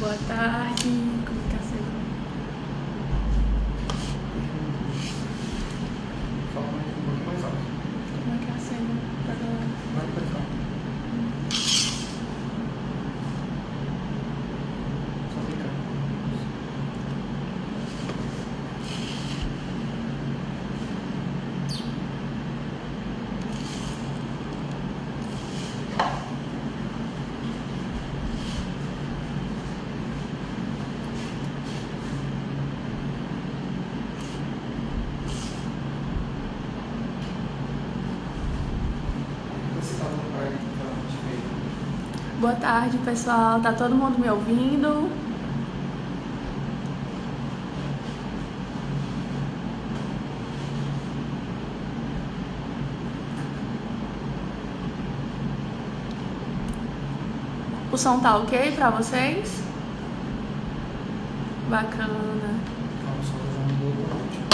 Boa tarde, como está sendo? Fala mais um pouquinho mais alto. Como é que está sendo para Vai para cá. Só ficar. Você está no lugar para te ver. Boa tarde, pessoal. Tá todo mundo me ouvindo? O som tá ok para vocês? Bacana. Calma, só já mudou o último.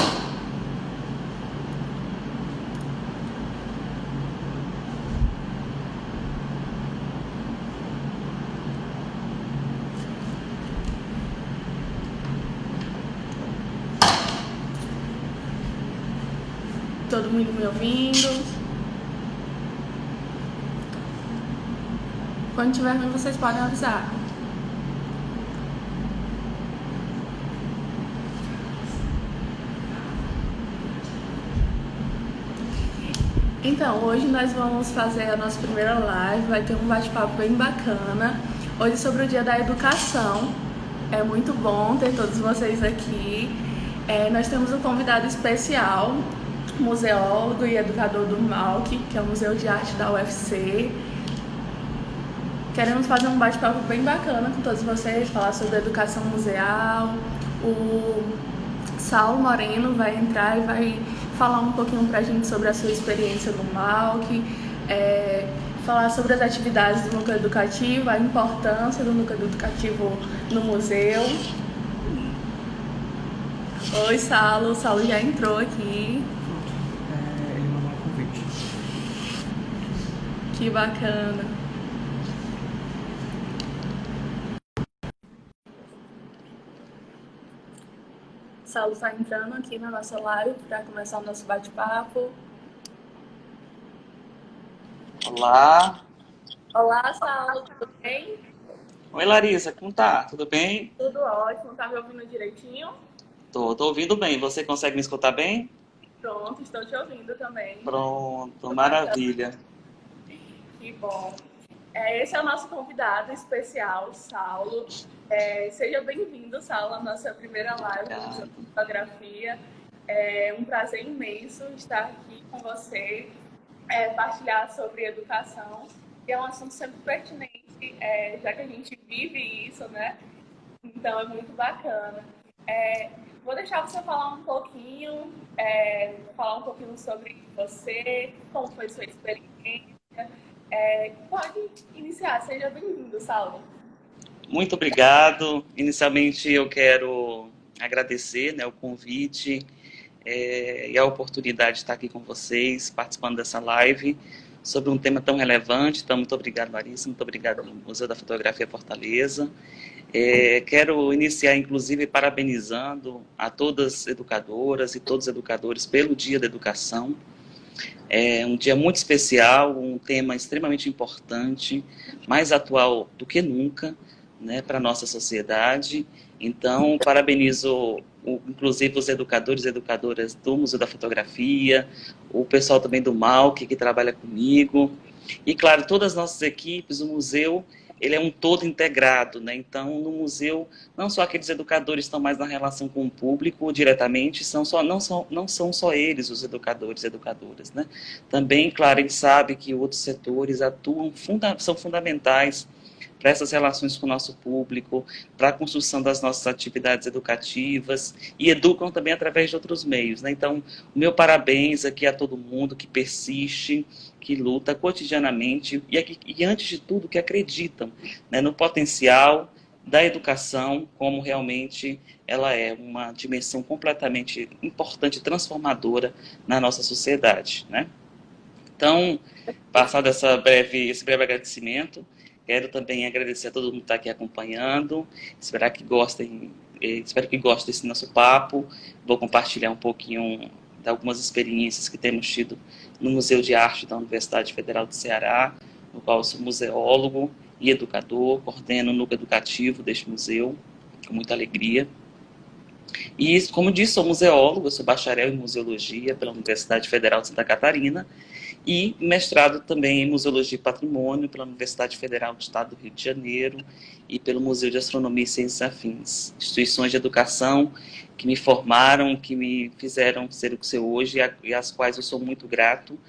Todo mundo me ouvindo? Quando tiver ruim, vocês podem avisar. Então, hoje nós vamos fazer a nossa primeira live, vai ter um bate-papo bem bacana. Hoje sobre o Dia da Educação. É muito bom ter todos vocês aqui. Nós temos um convidado especial, museólogo e educador do MAUC, que é o Museu de Arte da UFC. Queremos fazer um bate-papo bem bacana com todos vocês, falar sobre educação museal. O Saulo Moreno vai entrar e vai falar um pouquinho pra gente sobre a sua experiência no MAUC, falar sobre as atividades do núcleo educativo, a importância do núcleo educativo no museu. Oi, Saulo. O Saulo já entrou aqui. Ele mandou um convite. Que bacana. Saulo está entrando aqui na nossa live para começar o nosso bate-papo. Olá. Olá, Saulo, tudo bem? Oi, Larissa, como tá? Tudo bem? Tudo ótimo, tá me ouvindo direitinho? Tô ouvindo bem. Você consegue me escutar bem? Pronto, estou te ouvindo também. Pronto, maravilha. Que bom. Esse é o nosso convidado especial, Saulo. Seja bem-vindo, Saulo, à nossa primeira live de fotografia. É um prazer imenso estar aqui com você, partilhar sobre educação, que é um assunto sempre pertinente, já que a gente vive isso, né? Então é muito bacana. Vou deixar você falar um pouquinho, sobre você, como foi sua experiência. Pode iniciar, seja bem-vindo, Saulo. Muito obrigado. Inicialmente eu quero agradecer, né, o convite e a oportunidade de estar aqui com vocês, participando dessa live sobre um tema tão relevante. Então, muito obrigado, Larissa, muito obrigado ao Museu da Fotografia Fortaleza. Quero iniciar, inclusive, parabenizando a todas as educadoras e todos os educadores pelo Dia da Educação. É um dia muito especial, um tema extremamente importante, mais atual do que nunca, né, para a nossa sociedade. Então, parabenizo, inclusive, os educadores e educadoras do Museu da Fotografia, o pessoal também do MAUC, que trabalha comigo, e, claro, todas as nossas equipes, o museu. Ele é um todo integrado, né? Então, no museu, não só aqueles educadores estão mais na relação com o público diretamente, não são só eles os educadores e educadoras, né? Também, claro, a gente sabe que outros setores são fundamentais para essas relações com o nosso público, para a construção das nossas atividades educativas e educam também através de outros meios, né? Então, o meu parabéns aqui a todo mundo que persiste, que luta cotidianamente e antes de tudo, que acreditam, né, no potencial da educação, como realmente ela é uma dimensão completamente importante e transformadora na nossa sociedade, né? Então, passado esse breve agradecimento, Quero também agradecer a todo mundo que está aqui acompanhando, espero que gostem desse nosso papo. Vou compartilhar um pouquinho de algumas experiências que temos tido no Museu de Arte da Universidade Federal do Ceará, no qual eu sou museólogo e educador, coordeno o núcleo educativo deste museu, com muita alegria. E, como disse, sou museólogo, eu sou bacharel em museologia pela Universidade Federal de Santa Catarina e mestrado também em museologia e patrimônio pela Universidade Federal do Estado do Rio de Janeiro e pelo Museu de Astronomia e Ciências Afins, instituições de educação que me formaram, que me fizeram ser o que sou hoje e às quais eu sou muito grato.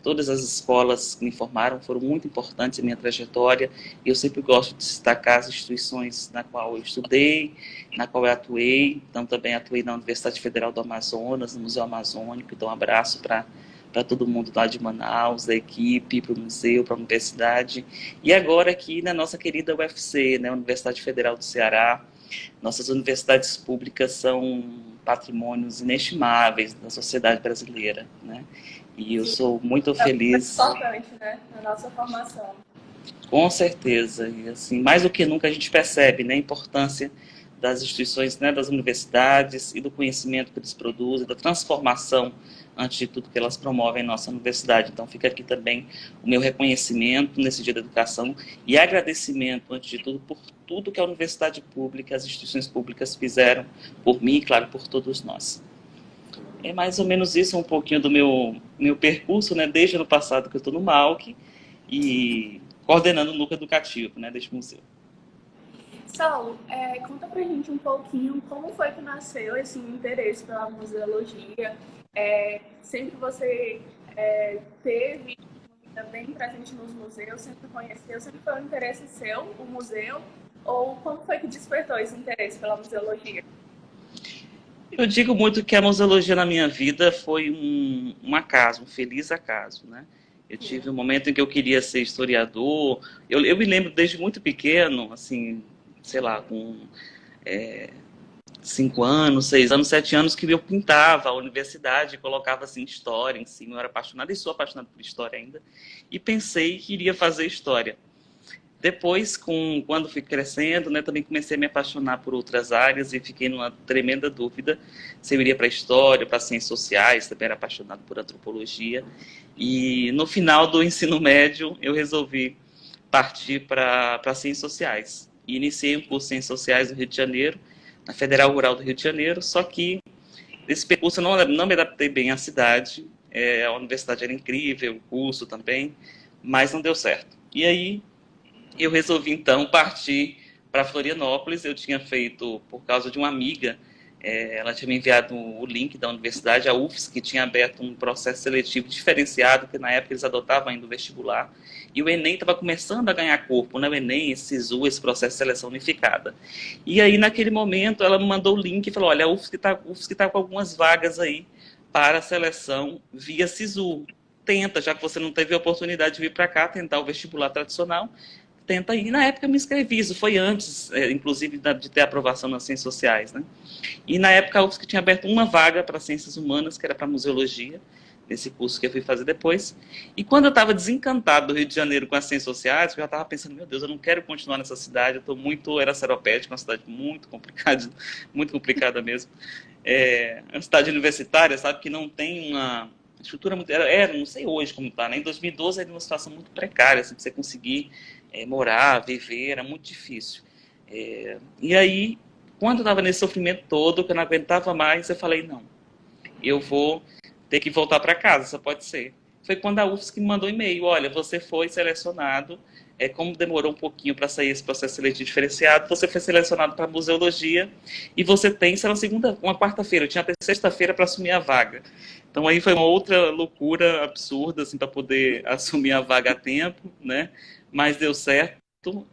Todas as escolas que me formaram foram muito importantes em minha trajetória e eu sempre gosto de destacar as instituições na qual eu estudei, na qual eu atuei. Então também atuei na Universidade Federal do Amazonas, no Museu Amazônico. Então um abraço para todo mundo lá de Manaus, da equipe, para o museu, para a universidade. E agora aqui na nossa querida UFC, né, Universidade Federal do Ceará. Nossas universidades públicas são patrimônios inestimáveis da sociedade brasileira, né? E eu sou muito feliz. É muito importante, né, na nossa formação. Com certeza. E assim, mais do que nunca a gente percebe, né, a importância das instituições, né, das universidades e do conhecimento que eles produzem, da transformação, antes de tudo, que elas promovem em nossa universidade. Então fica aqui também o meu reconhecimento nesse Dia da Educação e agradecimento, antes de tudo, por tudo que a universidade pública, as instituições públicas fizeram por mim e, claro, por todos nós. É mais ou menos isso, um pouquinho do meu percurso, né, desde o ano passado que eu estou no MAUC e coordenando o núcleo educativo, né, deste museu. Saulo, conta pra gente um pouquinho como foi que nasceu esse interesse pela museologia. Sempre você teve uma vida bem presente nos museus, sempre conheceu, sempre foi um interesse seu, o museu, ou como foi que despertou esse interesse pela museologia? Eu digo muito que a museologia na minha vida foi um acaso, um feliz acaso, né? Eu tive um momento em que eu queria ser historiador. Eu me lembro desde muito pequeno, assim, sei lá, com 5 anos, 6 anos, 7 anos, que eu pintava a universidade, colocava assim história em cima. Eu era apaixonado e sou apaixonado por história ainda. E pensei que iria fazer história. Depois, quando fui crescendo, né, também comecei a me apaixonar por outras áreas e fiquei numa tremenda dúvida se eu iria para história, para ciências sociais, também era apaixonado por antropologia. E no final do ensino médio, eu resolvi partir para ciências sociais. E iniciei um curso de ciências sociais no Rio de Janeiro, na Federal Rural do Rio de Janeiro, só que nesse percurso eu não me adaptei bem à cidade, a universidade era incrível, o curso também, mas não deu certo. E aí eu resolvi, então, partir para Florianópolis. Eu tinha feito, por causa de uma amiga, ela tinha me enviado o link da universidade, a UFSC, que tinha aberto um processo seletivo diferenciado, que na época eles adotavam ainda o vestibular, e o Enem estava começando a ganhar corpo, né? O Enem, esse SISU, esse processo de seleção unificada. E aí, naquele momento, ela me mandou o link e falou, olha, a UFSC está com algumas vagas aí para a seleção via SISU. Tenta, já que você não teve a oportunidade de vir para cá, tentar o vestibular tradicional, tenta ir. Na época eu me inscrevi, isso foi antes, inclusive, de ter aprovação nas ciências sociais, né? E na época a UFSC tinha aberto uma vaga para ciências humanas, que era para museologia, nesse curso que eu fui fazer depois. E quando eu estava desencantado do Rio de Janeiro com as ciências sociais, eu já estava pensando, meu Deus, eu não quero continuar nessa cidade, eu estou muito eraseropédica, uma cidade muito complicada mesmo. Uma cidade universitária, sabe, que não tem uma estrutura muito... não sei hoje como está, né? Em 2012 era uma situação muito precária, assim, para você conseguir morar, viver, era muito difícil. E aí, quando eu estava nesse sofrimento todo, que eu não aguentava mais, eu falei, não, eu vou ter que voltar para casa, só pode ser. Foi quando a UFSC me mandou um e-mail, olha, você foi selecionado, como demorou um pouquinho para sair esse processo seletivo diferenciado, você foi selecionado para museologia e você tem, sei lá, uma quarta-feira, eu tinha até sexta-feira para assumir a vaga. Então aí foi uma outra loucura absurda, assim, para poder assumir a vaga a tempo, né? Mas deu certo,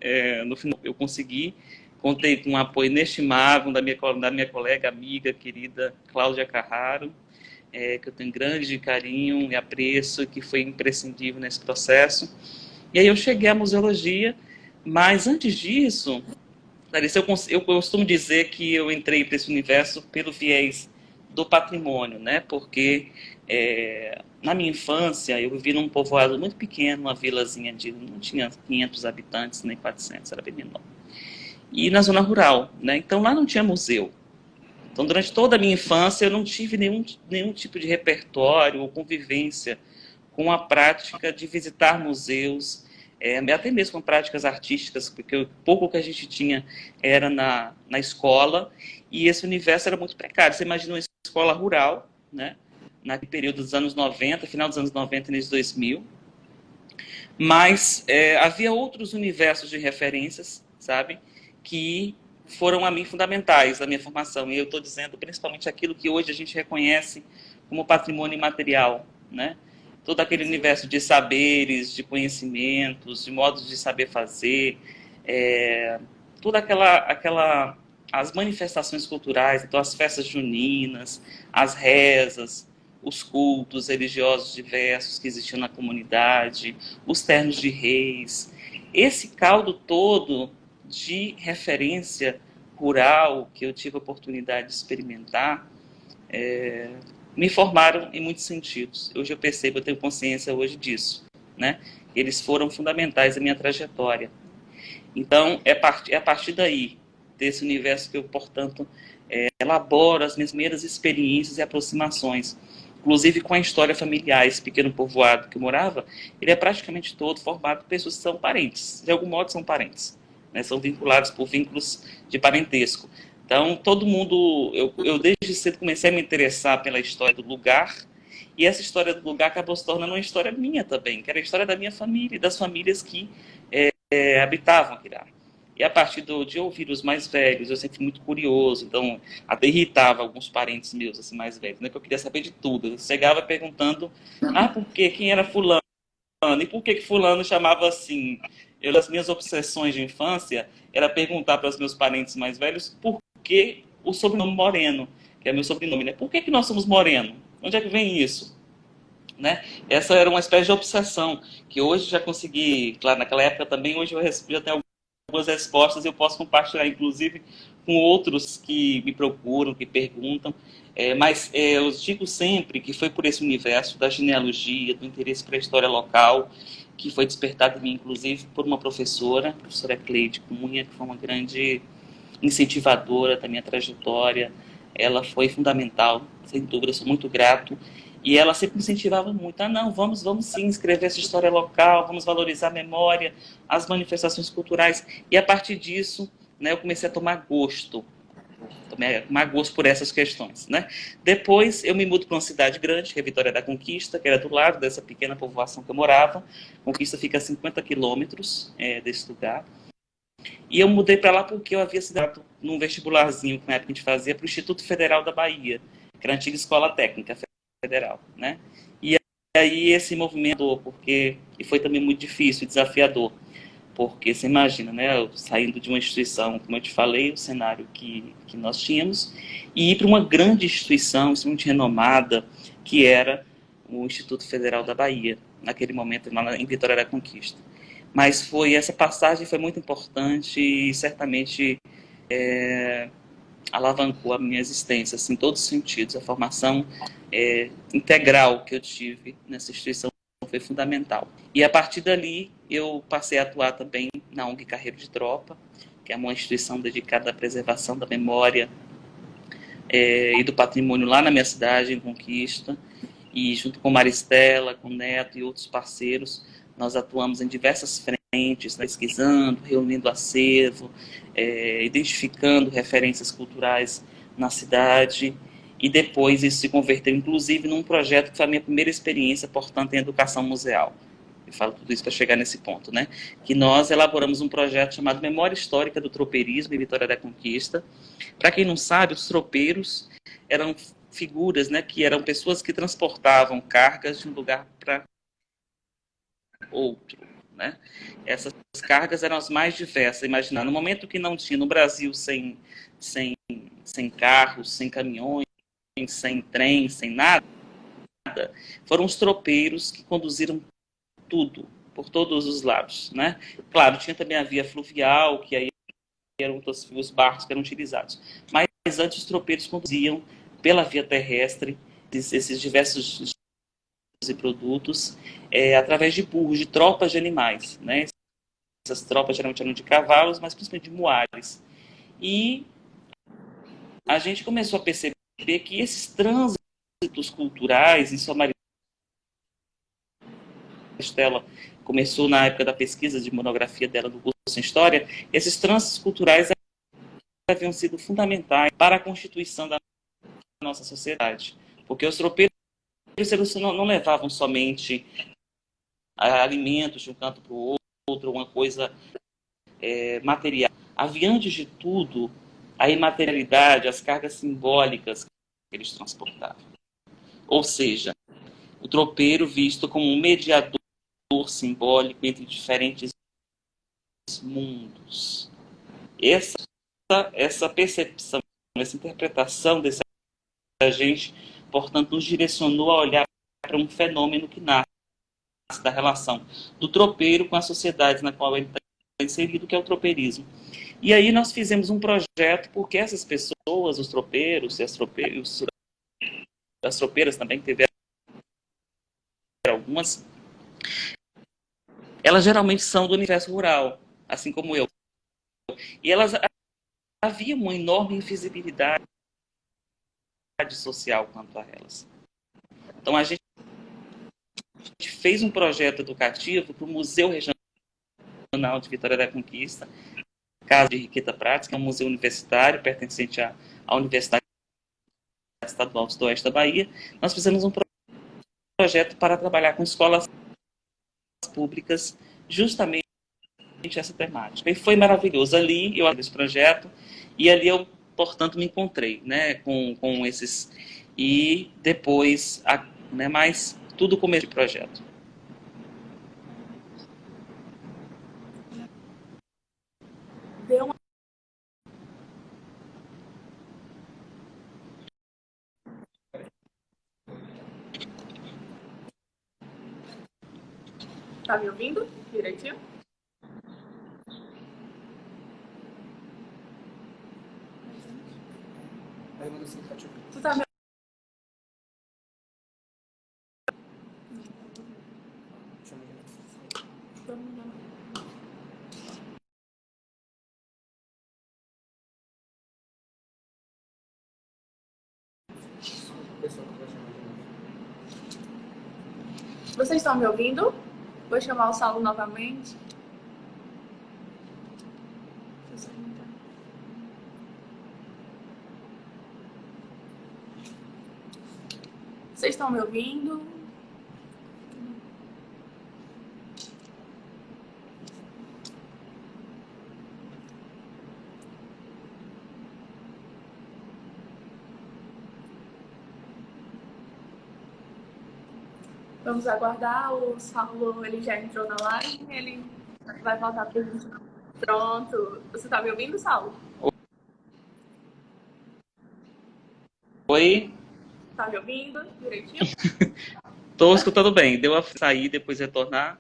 no final eu consegui, contei com um apoio inestimável da minha colega, amiga, querida Cláudia Carraro, que eu tenho grande carinho e apreço, que foi imprescindível nesse processo. E aí eu cheguei à museologia, mas antes disso, Larissa, eu costumo dizer que eu entrei para esse universo pelo viés do patrimônio, né? Porque Na minha infância, eu vivi num povoado muito pequeno, uma vilazinha não tinha 500 habitantes, nem 400, era bem menor. E na zona rural, né? Então lá não tinha museu. Então durante toda a minha infância eu não tive nenhum tipo de repertório ou convivência com a prática de visitar museus, até mesmo com práticas artísticas, porque o pouco que a gente tinha era na escola, e esse universo era muito precário. Você imagina uma escola rural, né? Naquele período dos anos 90, final dos anos 90 e início de 2000, mas havia outros universos de referências, sabe, que foram a mim fundamentais da minha formação, e eu estou dizendo principalmente aquilo que hoje a gente reconhece como patrimônio imaterial, né? Todo aquele universo de saberes, de conhecimentos, de modos de saber fazer, toda as manifestações culturais, então as festas juninas, as rezas, os cultos religiosos diversos que existiam na comunidade, os ternos de reis, esse caldo todo de referência rural que eu tive a oportunidade de experimentar, me formaram em muitos sentidos. Hoje eu percebo, eu tenho consciência hoje disso, né? Eles foram fundamentais na minha trajetória. Então, é a partir daí, desse universo que eu, portanto, elaboro as minhas primeiras experiências e aproximações, inclusive com a história familiar. Esse pequeno povoado que eu morava, ele é praticamente todo formado por pessoas que são parentes, de algum modo são parentes, né? São vinculados por vínculos de parentesco. Então, todo mundo, eu desde cedo comecei a me interessar pela história do lugar, e essa história do lugar acabou se tornando uma história minha também, que era a história da minha família e das famílias que habitavam Aquirá. E a partir de ouvir os mais velhos, eu sempre fui muito curioso, então até irritava alguns parentes meus, assim, mais velhos, né, que eu queria saber de tudo. Eu chegava perguntando, por quê? Quem era fulano? E por que fulano chamava assim? As minhas obsessões de infância era perguntar para os meus parentes mais velhos por que o sobrenome Moreno, que é meu sobrenome, né? Por que nós somos Moreno? Onde é que vem isso? Né? Essa era uma espécie de obsessão, que hoje já consegui, claro, naquela época também, hoje eu já tenho algumas respostas e eu posso compartilhar, inclusive, com outros que me procuram, que perguntam, mas eu digo sempre que foi por esse universo da genealogia, do interesse para a história local, que foi despertado em mim, inclusive, por uma professora, a professora Cleide Cunha, que foi uma grande incentivadora da minha trajetória. Ela foi fundamental, sem dúvida, eu sou muito grato. E ela sempre me incentivava muito, não, vamos sim escrever essa história local, vamos valorizar a memória, as manifestações culturais. E a partir disso, né, eu comecei a tomar gosto por essas questões, né? Depois eu me mudo para uma cidade grande, que é Vitória da Conquista, que era do lado dessa pequena povoação que eu morava. Conquista fica a 50 quilômetros desse lugar. E eu mudei para lá porque eu havia estudado num vestibularzinho que na época a gente fazia para o Instituto Federal da Bahia, que era a antiga Escola Técnica Federal, né? E aí esse movimento, e foi também muito difícil e desafiador, porque você imagina, né, eu saindo de uma instituição, como eu te falei, o cenário que nós tínhamos, e ir para uma grande instituição, extremamente renomada, que era o Instituto Federal da Bahia, naquele momento, lá em Vitória da Conquista. Mas essa passagem foi muito importante e certamente alavancou a minha existência, assim, em todos os sentidos. A formação integral que eu tive nessa instituição foi fundamental. E a partir dali, eu passei a atuar também na ONG Carreiro de Tropa, que é uma instituição dedicada à preservação da memória e do patrimônio lá na minha cidade, em Conquista. E junto com Maristela, com o Neto e outros parceiros, nós atuamos em diversas frentes, pesquisando, reunindo acervo, identificando referências culturais na cidade, e depois isso se converteu, inclusive, num projeto que foi a minha primeira experiência, portanto, em educação museal. Eu falo tudo isso para chegar nesse ponto, né? Que nós elaboramos um projeto chamado Memória Histórica do Tropeirismo em Vitória da Conquista. Para quem não sabe, os tropeiros eram figuras, né, que eram pessoas que transportavam cargas de um lugar para outro, né? Essas cargas eram as mais diversas. Imaginar, no momento que não tinha no Brasil sem carros, sem caminhões, sem trem, sem nada, foram os tropeiros que conduziram tudo, por todos os lados, né? Claro, tinha também a via fluvial, que aí eram os barcos que eram utilizados. Mas antes os tropeiros conduziam pela via terrestre esses diversos e produtos através de burros, de tropas de animais, né? Essas tropas geralmente eram de cavalos, mas principalmente de muares. E a gente começou a perceber que esses trânsitos culturais, em sua maioria, Estela começou na época da pesquisa de monografia dela do curso em História, esses trânsitos culturais haviam sido fundamentais para a constituição da nossa sociedade. Porque os tropeiros não levavam somente alimentos de um canto para o outro, uma coisa material. Havia, antes de tudo, a imaterialidade, as cargas simbólicas que eles transportavam. Ou seja, o tropeiro visto como um mediador simbólico entre diferentes mundos. Essa percepção, essa interpretação desse agente, portanto, nos direcionou a olhar para um fenômeno que nasce da relação do tropeiro com a sociedade na qual ele está inserido, que é o tropeirismo. E aí nós fizemos um projeto porque essas pessoas, os tropeiros e as tropeiras também, que teve algumas, elas geralmente são do universo rural, assim como eu. E elas havia uma enorme invisibilidade social quanto a elas. Então a gente fez um projeto educativo para o Museu Regional de Vitória da Conquista, Casa de Riqueta Prates, que é um museu universitário pertencente à Universidade Estadual do Oeste da Bahia. Nós fizemos um projeto para trabalhar com escolas públicas justamente essa temática. E foi maravilhoso. Ali eu abri esse projeto e ali eu, portanto, me encontrei, né, com esses... E depois, né, mas tudo com esse projeto. Deu uma... Tá me ouvindo direitinho? Aí manda assim, tá te ouvindo. Tu tá me Chama de ouvindo? o pessoal que vai chamar de novo. Vocês estão me ouvindo? Vou chamar o Saulo novamente. Vocês estão me ouvindo? Vamos aguardar. O Saulo, ele já entrou na live, ele vai voltar para a gente. Pronto. Você está me ouvindo, Saulo? Oi? Tá me ouvindo direitinho? Estou escutando bem. Deu a sair, depois retornar.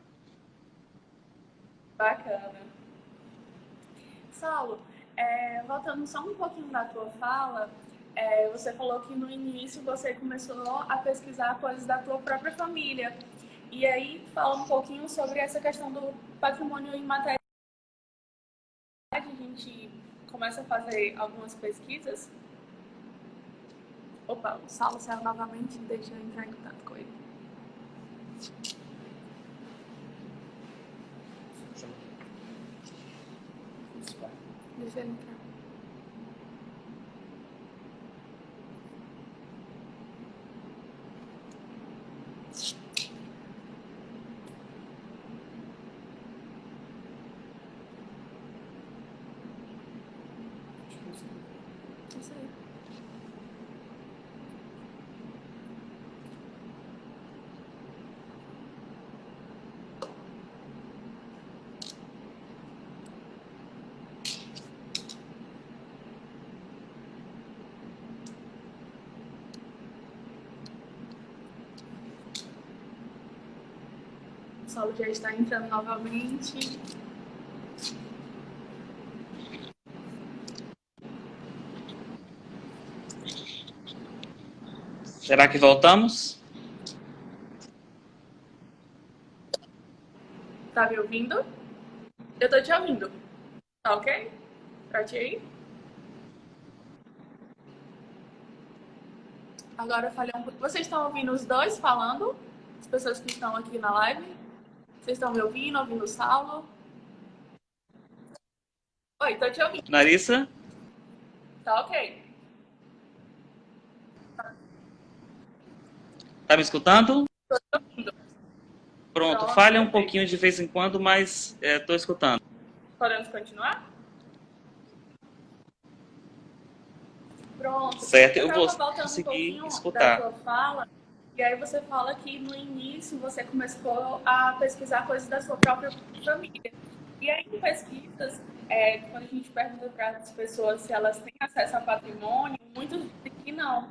Bacana. Saulo, voltando só um pouquinho da tua fala, você falou que no início você começou a pesquisar coisas da tua própria família. E aí, fala um pouquinho sobre essa questão do patrimônio imaterial. A gente começa a fazer algumas pesquisas. Opa, o Saulo saiu novamente, deixa eu entrar em contato com ele. Deixa ele entrar. Isso aí. O Saulo já está entrando novamente. Será que voltamos? Tá me ouvindo? Eu tô te ouvindo. Tá ok? Pra ti aí? Agora eu falei um pouco. Vocês estão ouvindo os dois falando? As pessoas que estão aqui na live? Vocês estão me ouvindo? Ouvindo o Saulo? Oi, tô te ouvindo. Larissa? Tá ok. Tá me escutando? Tô te ouvindo. Pronto, Pronto, falha um perfeito. pouquinho de vez em quando, mas tô escutando. Podemos continuar? Pronto. Certo, Eu eu vou estava voltando um conseguir pouquinho da escutar. sua fala, e aí você fala que no início você começou a pesquisar coisas da sua própria família. E aí, em pesquisas, quando a gente pergunta para as pessoas se elas têm acesso ao patrimônio, muitos dizem que não.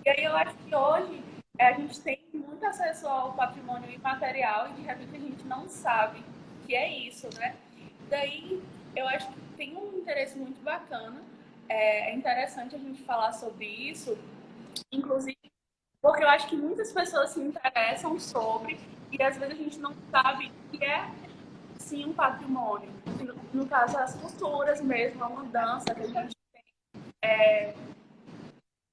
E aí eu acho que hoje a gente tem muito acesso ao patrimônio imaterial e de repente a gente não sabe que é isso, né? Daí eu acho que tem um interesse muito bacana. É interessante a gente falar sobre isso, inclusive porque eu acho que muitas pessoas se interessam sobre e às vezes a gente não sabe o que é sim um patrimônio. No caso, as culturas mesmo, a mudança que a gente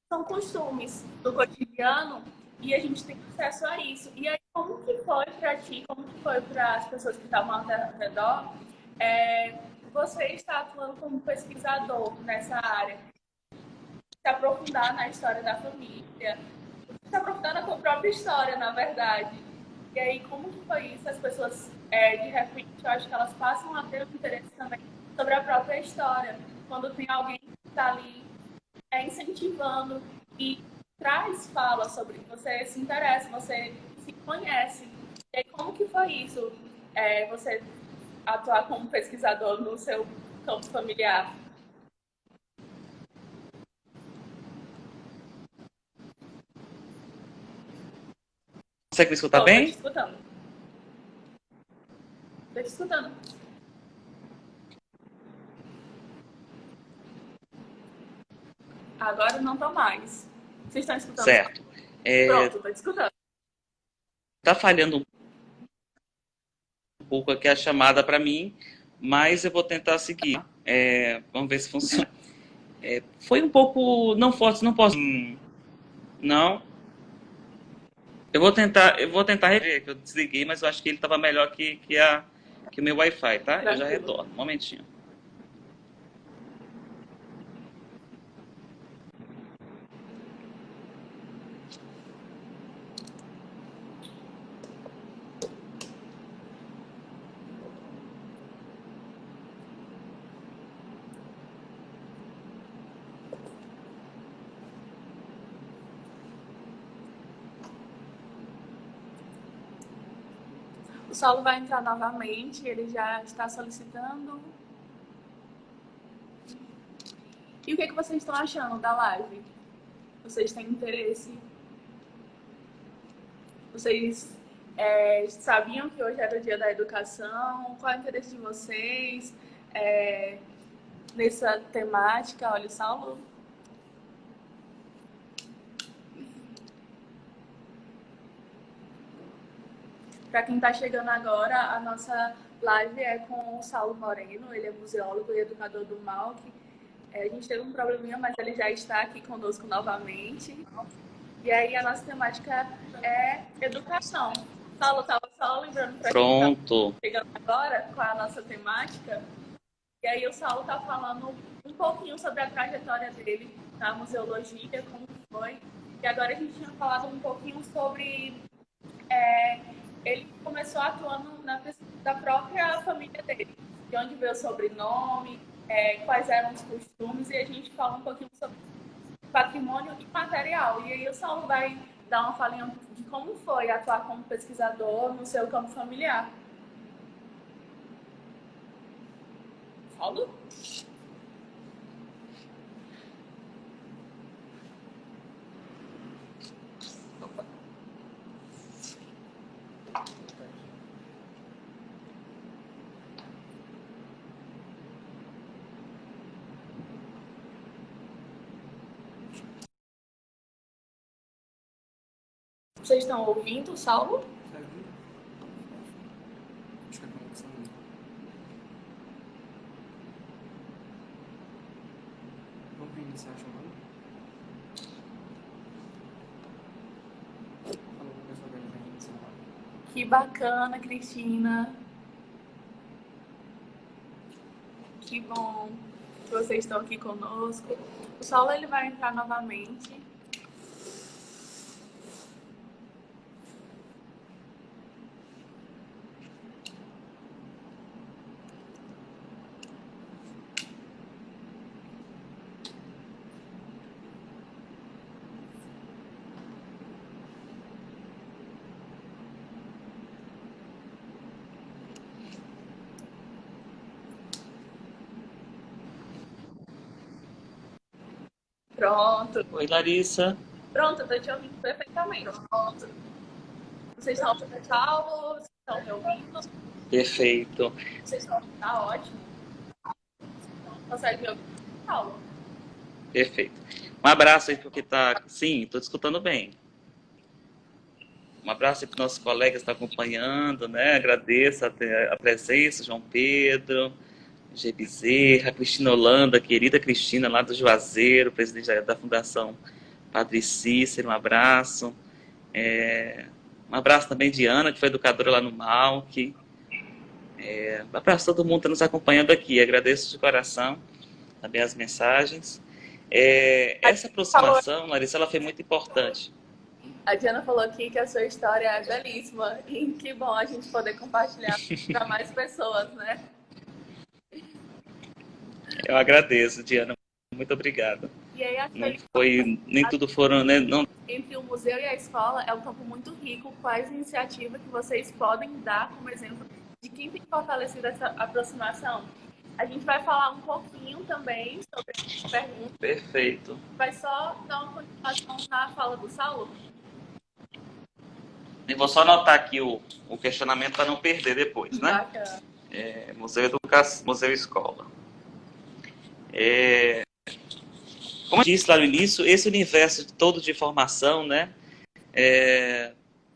são costumes do cotidiano e a gente tem acesso a isso. E aí, como que foi para ti, como que foi para as pessoas que estavam ao redor, você está atuando como pesquisador nessa área? Se aprofundar na história da família, se aprofundar na tua própria história, na verdade. E aí, como que foi isso? As pessoas, de repente, eu acho que elas passam a ter um interesse também sobre a própria história. Quando tem alguém que está ali incentivando e traz fala sobre, você se interessa, você se conhece. E aí, como que foi isso? Você atuar como pesquisador no seu campo familiar? Consegue me escutar Tô te bem? escutando. Tô te escutando. Agora não tô mais. Vocês estão escutando? Certo. Pronto, tô te escutando. Tá falhando um pouco aqui a chamada para mim, mas eu vou tentar seguir. Vamos ver se funciona. Foi um pouco não forte, não posso. Não. Eu vou tentar rever, que eu desliguei, mas eu acho que ele estava melhor que o meu Wi-Fi, tá? Eu já Tranquilo. retorno. Um momentinho. O Saulo vai entrar novamente, ele já está solicitando. E o que vocês estão achando da live? Vocês têm interesse? Vocês sabiam que hoje era o dia da educação? Qual é o interesse de vocês nessa temática? Olha, o Saulo. Para quem está chegando agora, a nossa live é com o Saulo Moreno, ele é museólogo e educador do MAUC. A gente teve um probleminha, mas ele já está aqui conosco novamente. E aí a nossa temática é educação. Saulo, estava só lembrando para quem está Pronto. chegando agora com a nossa temática. E aí o Saulo está falando um pouquinho sobre a trajetória dele na museologia, como foi. E agora a gente tinha falado um pouquinho sobre ele começou atuando na pesquisa da própria família dele, de onde veio o sobrenome, quais eram os costumes, e a gente fala um pouquinho sobre patrimônio imaterial. E aí o Saulo vai dar uma falinha de como foi atuar como pesquisador no seu campo familiar. Saulo? Vocês estão ouvindo, Saulo? Acho que a conexão Vamos iniciar chamando? Falou com o pessoal dele, vai iniciar a live. Que bacana, Cristina. Que bom que vocês estão aqui conosco. O Saulo ele vai entrar novamente. Pronto. Oi, Larissa. Pronto, eu tô te ouvindo perfeitamente. Pronto. Vocês estão Saulo? Vocês estão me ouvindo? Perfeito. Vocês estão... Tá ótimo. Consegue me ouvir, Saulo? Perfeito. Um abraço aí porque tá... Sim, estou te escutando bem. Um abraço aí para os nossos colegas que estão acompanhando, né? Agradeço a presença, João Pedro, G. Bezerra, Cristina Holanda, querida Cristina, lá do Juazeiro, presidente da Fundação Padre Cícero, um abraço. Um abraço também de Ana, que foi educadora lá no MAUC. Um abraço a todo mundo que está nos acompanhando aqui. Agradeço de coração também as mensagens. Essa aproximação, Larissa, ela foi muito importante. A Diana falou aqui que a sua história é belíssima e que bom a gente poder compartilhar para mais pessoas, né? Eu agradeço, Diana. Muito obrigado. E aí, Nem tudo foram, né? Não... Entre o museu e a escola é um campo muito rico. Quais iniciativas que vocês podem dar como exemplo de quem tem fortalecido essa aproximação? A gente vai falar um pouquinho também sobre essa pergunta. Perfeito. Vai só dar uma continuação na fala do Saulo? E vou só anotar aqui o questionamento para não perder depois, né? Bacana. Museu Educação, Museu Escola. Como eu disse lá no início, esse universo todo de formação, né?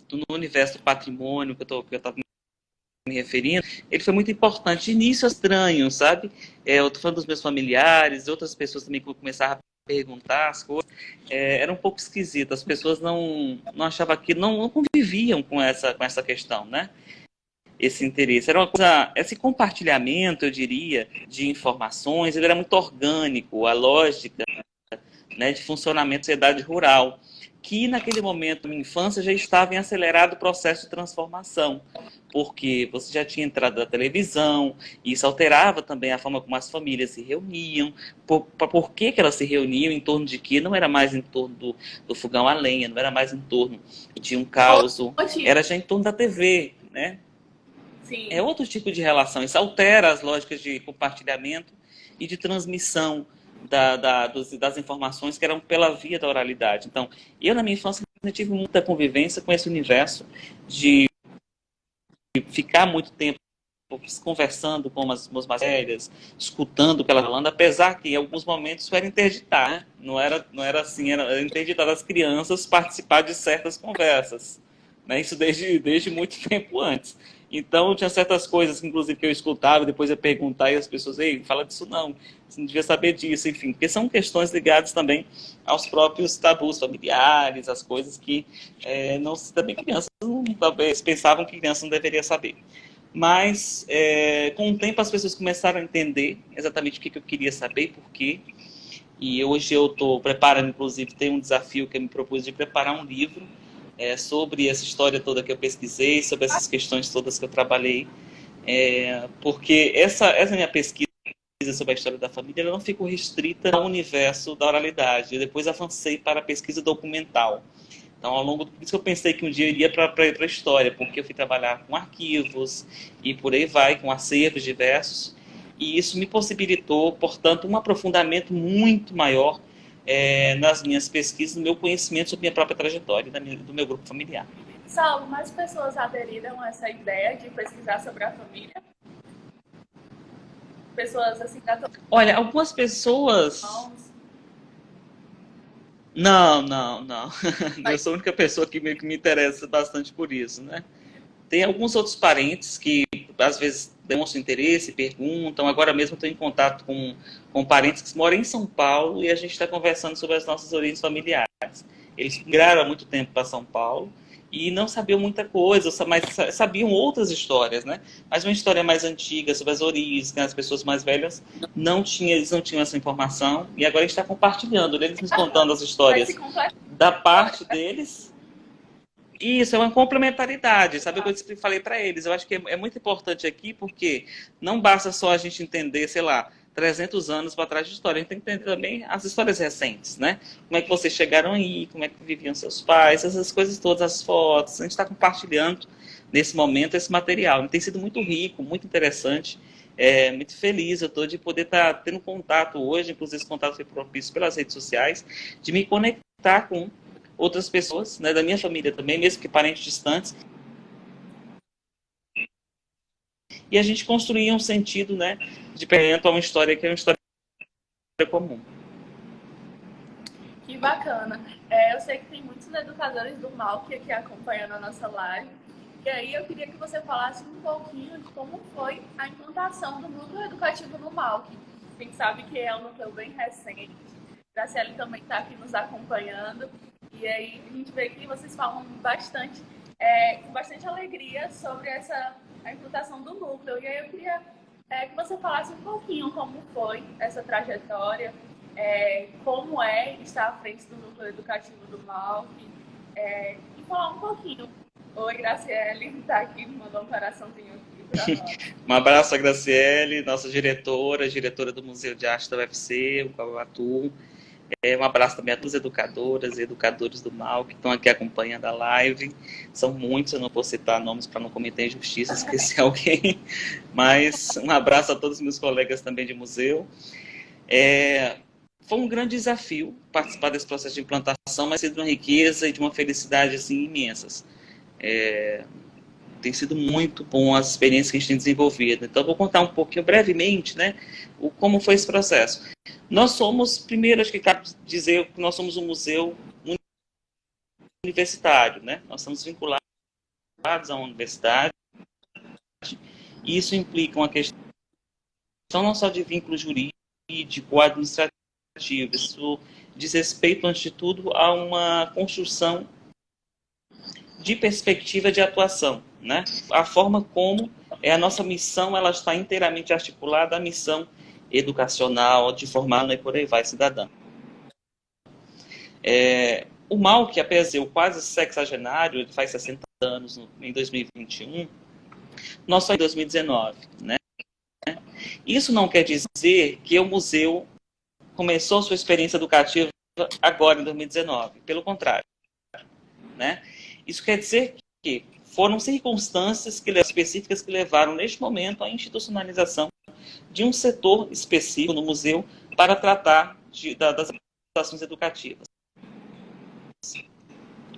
No universo do patrimônio que eu estava me referindo, ele foi muito importante. De início estranho, sabe? Eu estou falando dos meus familiares, outras pessoas também que começaram a perguntar as coisas, era um pouco esquisito. As pessoas não achavam aquilo, não conviviam com essa questão, né? Esse interesse. Era uma coisa, esse compartilhamento, eu diria, de informações, ele era muito orgânico, a lógica, né, de funcionamento da sociedade rural, que naquele momento, na minha infância, já estava em acelerado processo de transformação, porque você já tinha entrado da televisão, e isso alterava também a forma como as famílias se reuniam, por que elas se reuniam, em torno de quê? Não era mais em torno do fogão a lenha, não era mais em torno de um caos, era já em torno da TV, né? Sim. É outro tipo de relação, isso altera as lógicas de compartilhamento e de transmissão das informações que eram pela via da oralidade. Então, eu na minha infância eu tive muita convivência com esse universo de ficar muito tempo conversando com as mais velhas, escutando o que ela falando, apesar que em alguns momentos isso era interditar, né? Não era assim, era interditar as crianças participar de certas conversas, né? Isso desde muito tempo antes. Então, tinha certas coisas, inclusive, que eu escutava, depois eu perguntar e as pessoas, ei, fala disso não, você não devia saber disso, enfim, porque são questões ligadas também aos próprios tabus familiares, as coisas que também crianças talvez pensavam que criança não deveria saber. Mas, com o tempo, as pessoas começaram a entender exatamente o que eu queria saber, por quê. E hoje eu estou preparando, inclusive, tem um desafio que eu me propus de preparar um livro sobre essa história toda que eu pesquisei, sobre essas questões todas que eu trabalhei, porque essa minha pesquisa sobre a história da família ela não ficou restrita ao universo da oralidade. Eu depois avancei para a pesquisa documental. Então, ao longo por isso que eu pensei que um dia eu iria para a história, porque eu fui trabalhar com arquivos e por aí vai, com acervos diversos, e isso me possibilitou, portanto, um aprofundamento muito maior nas minhas pesquisas, no meu conhecimento sobre minha própria trajetória e do meu grupo familiar. Saulo, mais pessoas aderiram a essa ideia de pesquisar sobre a família? Pessoas assim... Olha, algumas pessoas... Não. Eu sou a única pessoa que me interessa bastante por isso, né? Tem alguns outros parentes que às vezes demonstram interesse, perguntam. Agora mesmo estou em contato com parentes que moram em São Paulo e a gente está conversando sobre as nossas origens familiares. Eles migraram há muito tempo para São Paulo e não sabiam muita coisa, mas sabiam outras histórias, né? Mas uma história mais antiga sobre as origens, que as pessoas mais velhas eles não tinham essa informação, e agora a gente está compartilhando, eles nos contando as histórias da parte deles. Isso é uma complementaridade, sabe? O que eu falei para eles. Eu acho que é muito importante aqui, porque não basta só a gente entender, sei lá, 300 anos para trás de história. A gente tem que entender também as histórias recentes, né? Como é que vocês chegaram aí, como é que viviam seus pais, essas coisas todas, as fotos. A gente está compartilhando, nesse momento, esse material. Tem sido muito rico, muito interessante. Muito feliz eu estou de poder estar tendo contato hoje, inclusive esse contato foi propício pelas redes sociais, de me conectar com outras pessoas, né, da minha família também, mesmo que parentes distantes, e a gente construía um sentido, né, de perto a uma história que é uma história comum. Que bacana. Eu sei que tem muitos educadores do MALC aqui acompanhando a nossa live, e aí eu queria que você falasse um pouquinho de como foi a implantação do núcleo educativo no MALC. A gente sabe que é um núcleo bem recente, a Graciele também está aqui nos acompanhando, e aí a gente vê que vocês falam bastante, com bastante alegria sobre a implantação do núcleo. E aí eu queria que você falasse um pouquinho como foi essa trajetória, como é estar à frente do núcleo educativo do MALC, e falar um pouquinho. Oi, Graciele, está aqui, mandou um coraçãozinho aqui para nós. Um abraço a Graciele, nossa diretora do Museu de Arte da UFC, o qual eu atuo. Um abraço também a todas as educadoras e educadores do MALC que estão aqui acompanhando a live. São muitos, eu não vou citar nomes para não cometer injustiça, esquecer alguém. Mas um abraço a todos os meus colegas também de museu. Foi um grande desafio participar desse processo de implantação, mas de uma riqueza e de uma felicidade assim, imensas. Tem sido muito bom as experiências que a gente tem desenvolvido. Então, eu vou contar um pouquinho brevemente, né, como foi esse processo. Nós somos, primeiro, acho que cabe dizer que nós somos um museu universitário, né? Nós estamos vinculados a uma universidade, e isso implica uma questão não só de vínculo jurídico, administrativo, isso diz respeito, antes de tudo, a uma construção de perspectiva de atuação, né? A forma como a nossa missão ela está inteiramente articulada à missão educacional, de formar, e por aí vai, cidadão. O MALC, apesar de ser quase sexagenário, ele faz 60 anos em 2021, nós só em 2019, né? Isso não quer dizer que o museu começou sua experiência educativa agora, em 2019. Pelo contrário, né? Isso quer dizer que foram circunstâncias específicas que levaram, neste momento, à institucionalização de um setor específico no museu para tratar das ações educativas.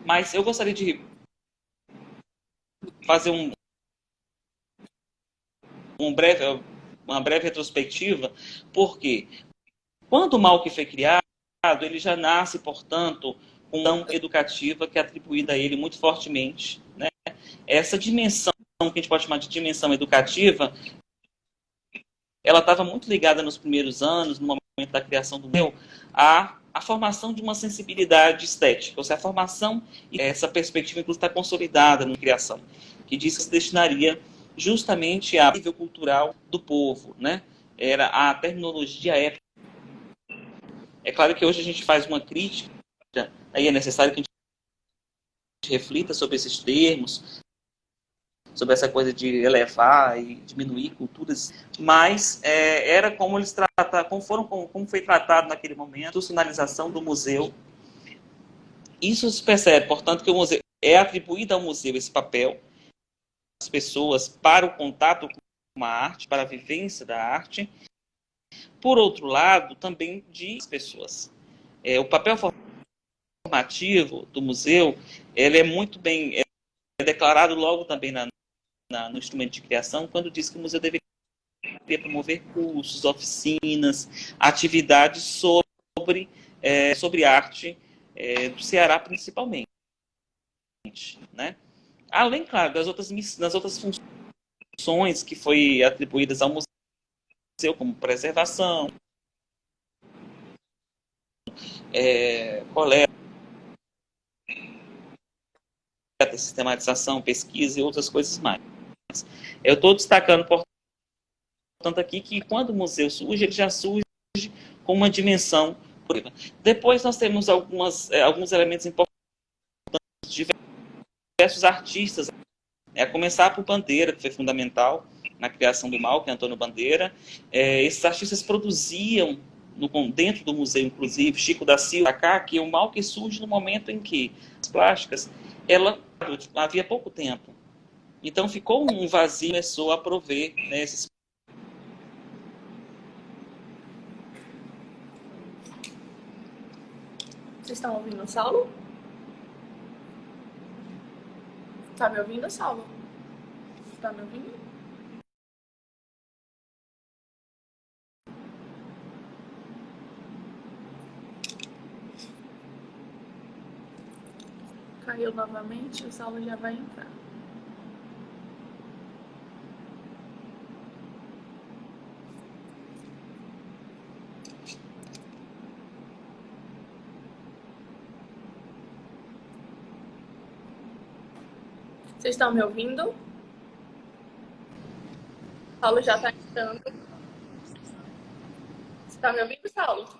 Mas eu gostaria de fazer uma breve retrospectiva, porque quando o MALC foi criado, ele já nasce, portanto, com uma ação educativa que é atribuída a ele muito fortemente, né? Essa dimensão, que a gente pode chamar de dimensão educativa, ela estava muito ligada nos primeiros anos, no momento da criação do museu, à formação de uma sensibilidade estética. Ou seja, a formação, essa perspectiva inclusive está consolidada na criação, que diz que se destinaria justamente ao nível cultural do povo, né? Era a terminologia época. É claro que hoje a gente faz uma crítica, aí é necessário que a gente reflita sobre esses termos, sobre essa coisa de elevar e diminuir culturas, mas era como eles trataram, como foi tratado naquele momento, a institucionalização do museu. Isso se percebe, portanto, que o museu é atribuído ao museu esse papel, as pessoas para o contato com a arte, para a vivência da arte. Por outro lado, também de pessoas. O papel formativo do museu, ele é muito bem declarado logo também no instrumento de criação, quando diz que o museu deveria promover cursos, oficinas, atividades sobre arte do Ceará principalmente, né? Além, claro, das outras funções funções que foi atribuídas ao museu, como preservação, coleta, sistematização, pesquisa e outras coisas mais. Eu estou destacando, portanto, aqui que quando o museu surge, ele já surge com uma dimensão. Depois nós temos alguns elementos importantes, diversos artistas, a começar por Bandeira, que foi fundamental na criação do MAU, que é Antônio Bandeira. Esses artistas produziam dentro do museu, inclusive, Chico da Silva, que o MAU que surge no momento em que as plásticas, havia pouco tempo. Então ficou um vazio, começou a prover, né, esses. Vocês estão ouvindo o Saulo? Tá me ouvindo, Saulo? Tá me ouvindo? Caiu novamente, o Saulo já vai entrar. Vocês estão me ouvindo? Saulo já está entrando. Você está me ouvindo, Saulo?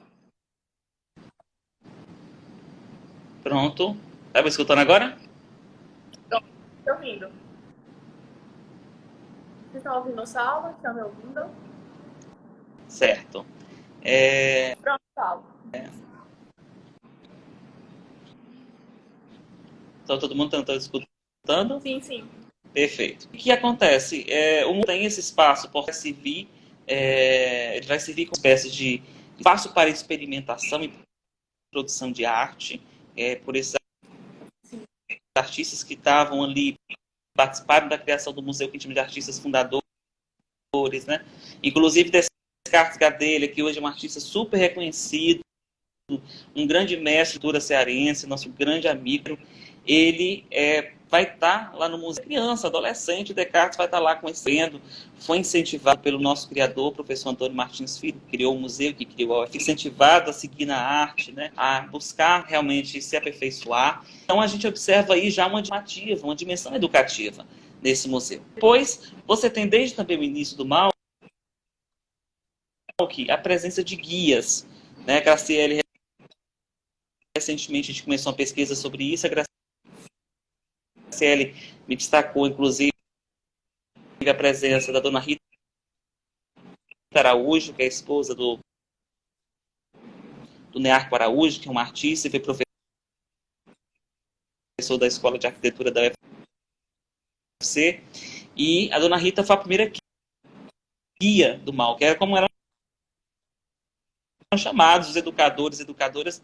Pronto. Tá me escutando agora? Estou ouvindo. Vocês estão ouvindo o Saulo? Estão me ouvindo? Certo. Pronto, Saulo. Então todo mundo está escutando? Sim, sim. Perfeito. O que acontece? O museu tem esse espaço para servir, ele vai servir como uma espécie de espaço para experimentação e produção de arte, por esses artistas que estavam ali, participaram da criação do museu, que a gente chama de artistas fundadores, né? Inclusive Descartes Gadelha, que hoje é um artista super reconhecido, um grande mestre da cultura cearense, nosso grande amigo, ele vai estar lá no museu. Criança, adolescente, Descartes vai estar lá conhecendo. Foi incentivado pelo nosso criador, professor Antônio Martins Filho, que criou o museu, que criou a UF, incentivado a seguir na arte, né, a buscar realmente se aperfeiçoar. Então a gente observa aí já uma dimensão educativa nesse museu. Depois, você tem desde também o início do MAU a presença de guias, né? Graciele, recentemente a gente começou uma pesquisa sobre isso. A Graciele me destacou, inclusive, a presença da dona Rita Araújo, que é a esposa do Nearco Araújo, que é uma artista e foi professor da Escola de Arquitetura da UFC. E a dona Rita foi a primeira guia do MAU, que era como eram chamados os educadores e educadoras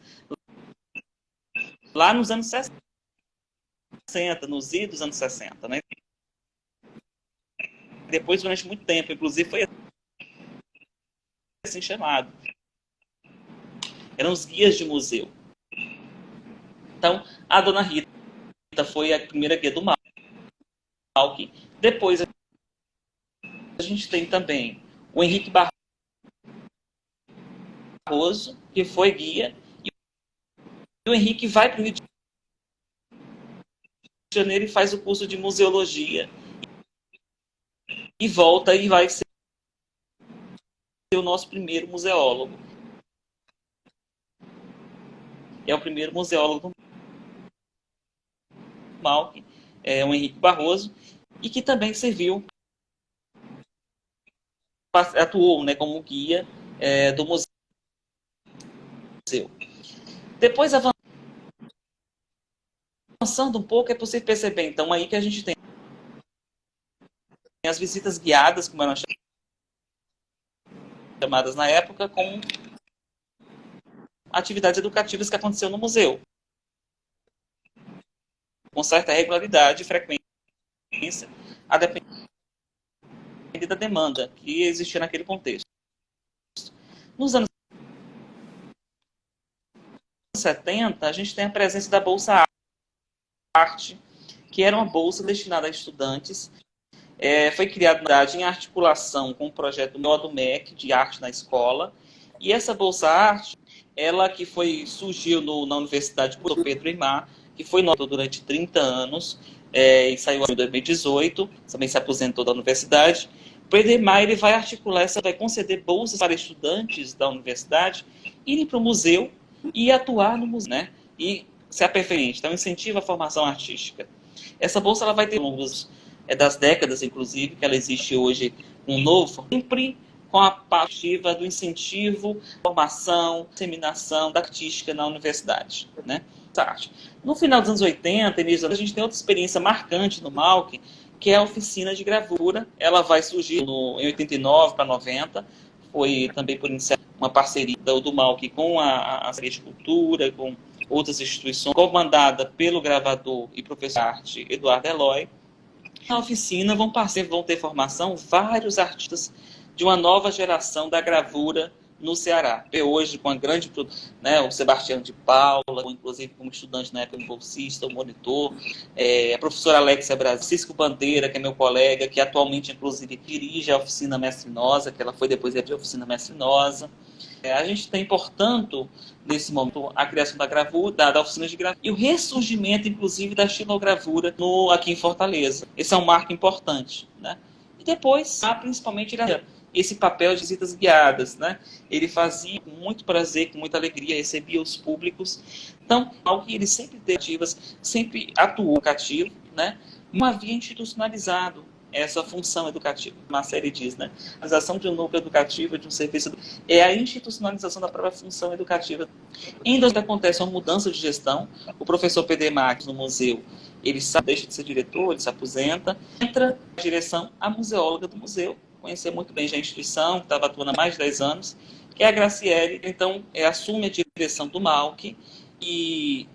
lá nos anos 60, nos idos dos anos 60, né? Depois, durante muito tempo, inclusive, foi assim chamado. Eram os guias de museu. Então, a dona Rita foi a primeira guia do MAU. Depois, a gente tem também o Henrique Barroso, que foi guia, e o Henrique vai para o Rio de Janeiro e faz o curso de museologia e volta e vai ser o nosso primeiro museólogo. É o primeiro museólogo do MAU, é o Henrique Barroso, e que também atuou, né, como guia do museu. Depois, avançando um pouco, é possível perceber, então, aí que a gente tem as visitas guiadas, como eram chamadas na época, com atividades educativas que aconteciam no museu, com certa regularidade e frequência, a depender da demanda que existia naquele contexto. Nos anos 70, a gente tem a presença da Bolsa Arte, que era uma bolsa destinada a estudantes foi criada em articulação com o projeto do MEC, de arte na escola, e essa Bolsa Arte, ela que surgiu na Universidade Dr. Pedro Eymar, que foi nota durante 30 anos, e saiu em 2018, também se aposentou da universidade. O Pedro Eymar, ele vai articular, vai conceder bolsas para estudantes da universidade irem para o museu e atuar no museu, né? E ser aperfeiçoamento, então incentiva a formação artística. Essa bolsa ela vai ter ao longo das décadas, inclusive, que ela existe hoje um novo, sempre com a perspectiva do incentivo, formação, disseminação da artística na universidade, né? No final dos anos 80, início, a gente tem outra experiência marcante no MAUC, que é a oficina de gravura. Ela vai surgir em 89 para 90, foi também por iniciativa uma parceria do MAUC com a Secretaria de Cultura, com outras instituições, comandada pelo gravador e professor de arte Eduardo Eloy. Na oficina vão ter formação vários artistas de uma nova geração da gravura no Ceará. Hoje, com a grande, né, o Sebastião de Paula, inclusive como estudante na época, bolsista, o monitor, a professora Alexia Brasil, Cisco Bandeira, que é meu colega, que atualmente, inclusive, dirige a oficina Mestre Nosa, que ela foi depois da oficina Mestre Nosa. A gente tem, portanto, nesse momento, a criação da gravura, da oficina de gravura, e o ressurgimento, inclusive, da xilogravura aqui em Fortaleza. Esse é um marco importante, né? E depois, principalmente, esse papel de visitas guiadas, né? Ele fazia com muito prazer, com muita alegria, recebia os públicos. Então, algo que ele sempre teve ativas, sempre atuou educativo, né? Não havia institucionalizado essa função educativa. Uma série diz, né? A realização de um núcleo educativo, de um serviço, é a institucionalização da própria função educativa. Em 2000 acontece uma mudança de gestão. O professor Pedro Eymar, no museu, ele deixa de ser diretor, ele se aposenta, entra na direção a museóloga do museu, conhecer muito bem já a instituição, que estava atuando há mais de 10 anos, que é a Graciele, então assume a direção do MAUC, e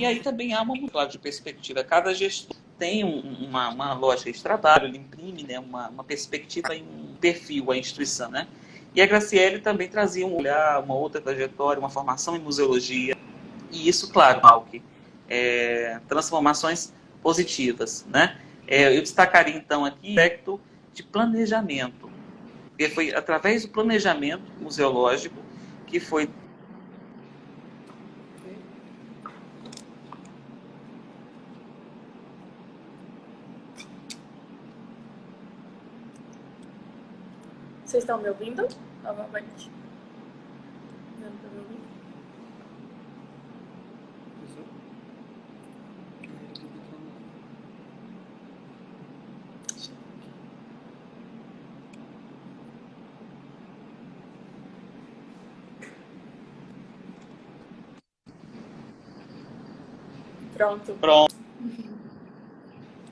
aí também há uma mudança de perspectiva. Cada gestor tem uma lógica de trabalho, ele imprime, né, uma perspectiva e um perfil à instituição, né? E a Graciele também trazia um olhar, uma outra trajetória, uma formação em museologia, e isso, claro, MAUC, transformações positivas, né? Eu destacaria, então, aqui o aspecto de planejamento, porque foi através do planejamento museológico que foi... Vocês estão me ouvindo? Novamente. Não estão me ouvindo? Pronto.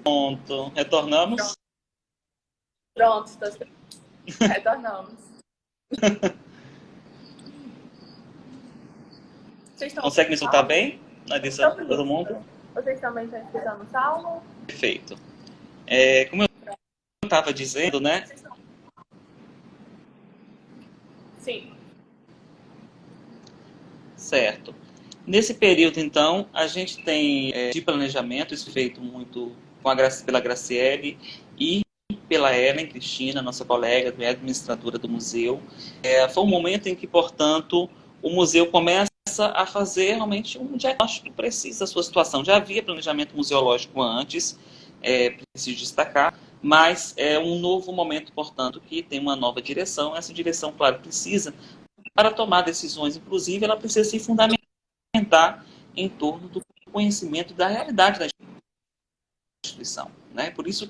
Pronto. Retornamos? Pronto, retornamos. Consegue me escutar bem? Na edição, todo mundo? Vocês também estão escutando o Saulo? Perfeito. Como eu estava dizendo, né? Sim. Certo. Nesse período, então, a gente tem de planejamento, isso feito muito pela Graciele e pela Ellen Cristina, nossa colega, administradora do museu. Foi um momento em que, portanto, o museu começa a fazer realmente um diagnóstico preciso da sua situação. Já havia planejamento museológico antes, preciso destacar, mas é um novo momento, portanto, que tem uma nova direção. Essa direção, claro, precisa, para tomar decisões, inclusive, ela precisa se fundamentar em torno do conhecimento da realidade da instituição, né? Por isso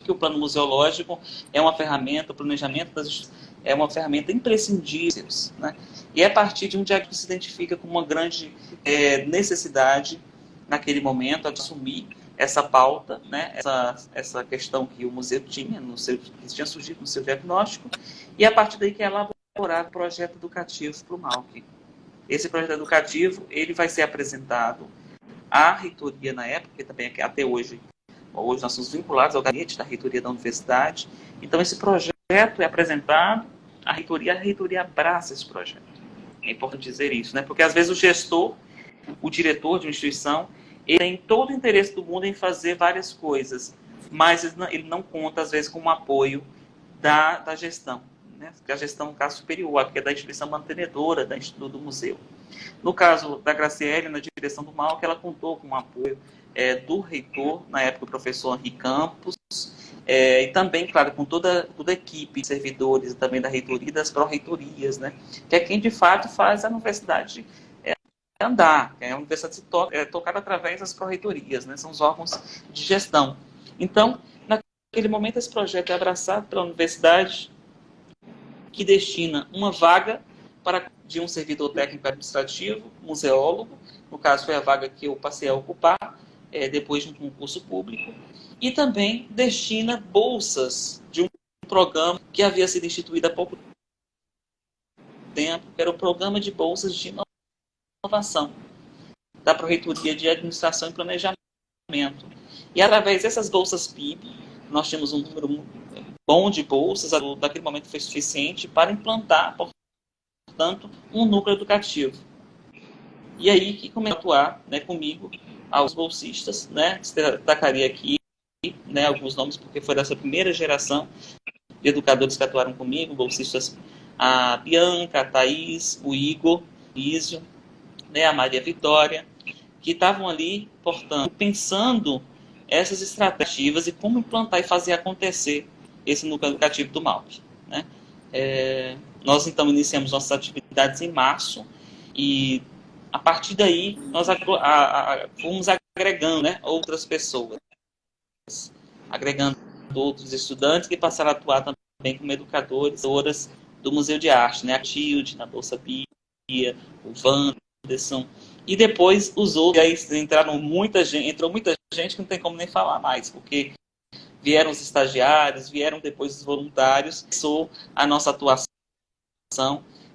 que o plano museológico é uma ferramenta, o planejamento das instituições é uma ferramenta imprescindível, né? E é a partir de um diagnóstico que se identifica como uma grande necessidade, naquele momento, de assumir essa pauta, né? essa questão que o museu tinha, que tinha surgido no seu diagnóstico, e a partir daí que é elaborado o projeto educativo para o MAUC. Esse projeto educativo ele vai ser apresentado à reitoria na época, que também até hoje nós somos vinculados ao gabinete da reitoria da universidade. Então, esse projeto é apresentado à reitoria, a reitoria abraça esse projeto. É importante dizer isso, né? Porque às vezes o gestor, o diretor de uma instituição, ele tem todo o interesse do mundo em fazer várias coisas, mas ele não conta, às vezes, com o apoio da gestão, né? Que a gestão, no caso superior, que é da instituição mantenedora do museu. No caso da Graciele, na direção do MAUC, ela contou com o apoio do reitor, na época o professor Henri Campos, e também, claro, com toda a equipe de servidores também da reitoria e das pró-reitorias, né? Que é quem, de fato, faz a universidade andar, a universidade tocada através das pró-reitorias, né? São os órgãos de gestão. Então, naquele momento, esse projeto é abraçado pela universidade, que destina uma vaga de um servidor técnico administrativo, museólogo, no caso foi a vaga que eu passei a ocupar, depois de um concurso público, e também destina bolsas de um programa que havia sido instituído há pouco tempo, que era o Programa de Bolsas de Inovação, da Pró-Reitoria de Administração e Planejamento. E através dessas bolsas PIB, nós tínhamos um número bom de bolsas, daquele momento foi suficiente para implantar, portanto, um núcleo educativo. E aí que começou a atuar, né, comigo, aos bolsistas, né, destacaria aqui, né, alguns nomes, porque foi dessa primeira geração de educadores que atuaram comigo, bolsistas, a Bianca, a Thaís, o Igor, o Ísio, né, a Maria Vitória, que estavam ali, portanto, pensando essas estratégias e como implantar e fazer acontecer esse núcleo educativo do MAUC, né? Nós, então, iniciamos nossas atividades em março e, a partir daí, nós fomos agregando, né, outras pessoas, agregando outros estudantes que passaram a atuar também como educadoras do Museu de Arte, né? A Tilde, na Bolsa Bia, o Wanderson, e depois os outros, e aí entrou muita gente que não tem como nem falar mais, porque vieram os estagiários, vieram depois os voluntários, começou a nossa atuação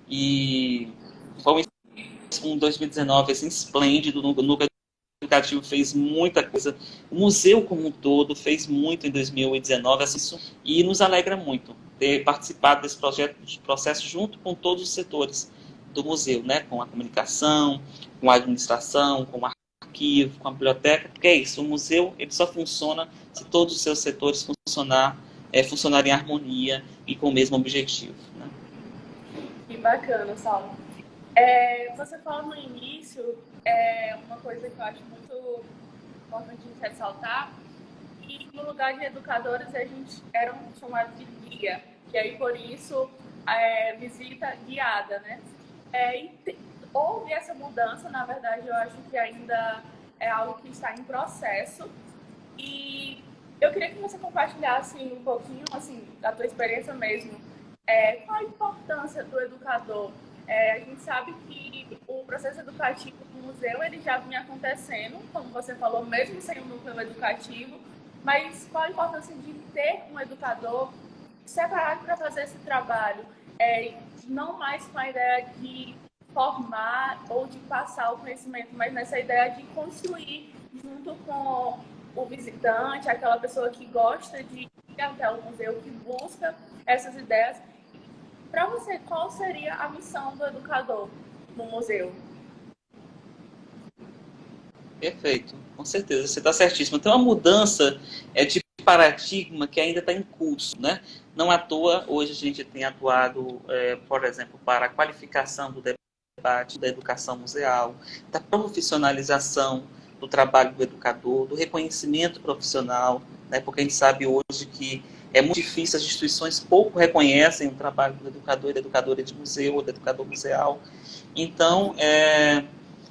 e foi um 2019 assim, esplêndido, no núcleo educativo fez muita coisa, o museu como um todo fez muito em 2019, e nos alegra muito ter participado desse processo junto com todos os setores do museu, né? Com a comunicação, com a administração, com o arquivo, com a biblioteca, porque é isso, o museu ele só funciona se todos os seus setores funcionarem em harmonia e com o mesmo objetivo, né? Que bacana, Saulo. Você falou no início uma coisa que eu acho muito importante de ressaltar, que no lugar de educadores a gente era chamado de guia, e aí por isso visita guiada, né? Houve essa mudança, na verdade eu acho que ainda é algo que está em processo, e eu queria que você compartilhasse um pouquinho assim, da tua experiência mesmo. Qual a importância do educador? A gente sabe que o processo educativo do museu ele já vinha acontecendo, como você falou, mesmo sem um núcleo educativo, mas qual a importância de ter um educador separado para fazer esse trabalho? Não mais com a ideia de formar ou de passar o conhecimento, mas nessa ideia de construir junto com o visitante, aquela pessoa que gosta de ir até o museu, que busca essas ideias. Para você, qual seria a missão do educador no museu? Perfeito, com certeza, você está certíssimo. Tem uma mudança de paradigma que ainda está em curso, né? Não à toa, hoje a gente tem atuado, por exemplo, para a qualificação do debate da educação museal, da profissionalização do trabalho do educador, do reconhecimento profissional, né? Porque a gente sabe hoje que é muito difícil, as instituições pouco reconhecem o trabalho do educador e da educadora de museu, ou do educador museal. Então,